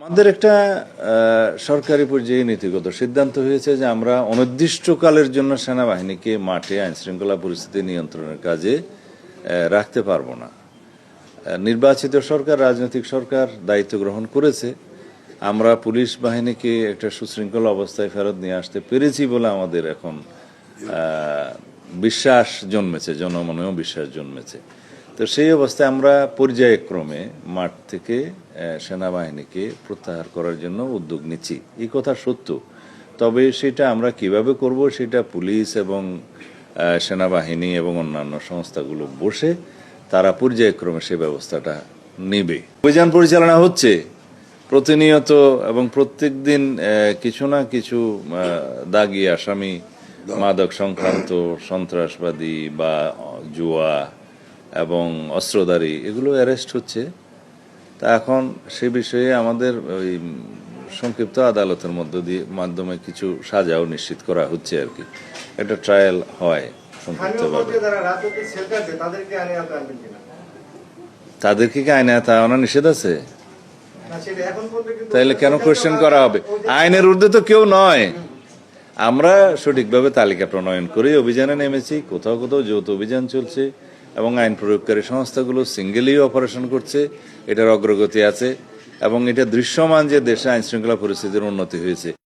আমাদের একটা সরকারি পর্যায়ে নীতিগত সিদ্ধান্ত হয়েছে যে আমরা অনির্দিষ্টকালের জন্য সেনাবাহিনীকে মাঠে আইনশৃঙ্খলা পরিস্থিতি নিয়ন্ত্রণের কাজে রাখতে পারবো না। নির্বাচিত সরকার, রাজনৈতিক সরকার দায়িত্ব গ্রহণ করেছে। আমরা পুলিশ বাহিনীকে একটা সুশৃঙ্খল অবস্থায় ফেরত নিয়ে আসতে পেরেছি বলে আমাদের এখন বিশ্বাস জন্মেছে, জনমনেও বিশ্বাস জন্মেছে। তো সেই অবস্থায় আমরা পর্যায়ক্রমে মাঠ থেকে সেনাবাহিনীকে প্রত্যাহার করার জন্য উদ্যোগ নিচ্ছি। এই কথা সত্য, তবে সেটা আমরা কিভাবে করব সেটা পুলিশ এবং সেনাবাহিনী এবং অন্যান্য সংস্থাগুলো বসে তারা পর্যায়ক্রমে সে ব্যবস্থাটা নেবে। অভিযান পরিচালনা হচ্ছে প্রতিনিয়ত এবং প্রত্যেক দিন কিছু না কিছু দাগী আসামি, মাদক সংক্রান্ত, সন্ত্রাসবাদী বা জুয়া এবং অস্ত্রধারী এগুলো অ্যারেস্ট হচ্ছে। তা এখন সে বিষয়ে আমাদের ওই সংক্ষিপ্ত আদালতের মাধ্যমে কিছু সাজাও নিশ্চিত করা হচ্ছে আর কি। একটা ট্রায়াল হয় সংক্ষিপ্তভাবে। তাদেরকে কি আইনে আনা নিষেধ আছে? তাইলে কেন কোয়েশ্চেন করা হবে? আইনের ঊর্ধ্বে তো কেউ নয়। আমরা সঠিকভাবে তালিকা প্রণয়ন করে অভিযানে নেমেছি। কোথাও কোথাও যৌথ অভিযান চলছে এবং আইন প্রয়োগকারী সংস্থাগুলো সিঙ্গেলি অপারেশন করছে। এটার অগ্রগতি আছে এবং এটা দৃশ্যমান যে দেশে আইন শৃঙ্খলা পরিস্থিতির উন্নতি হয়েছে।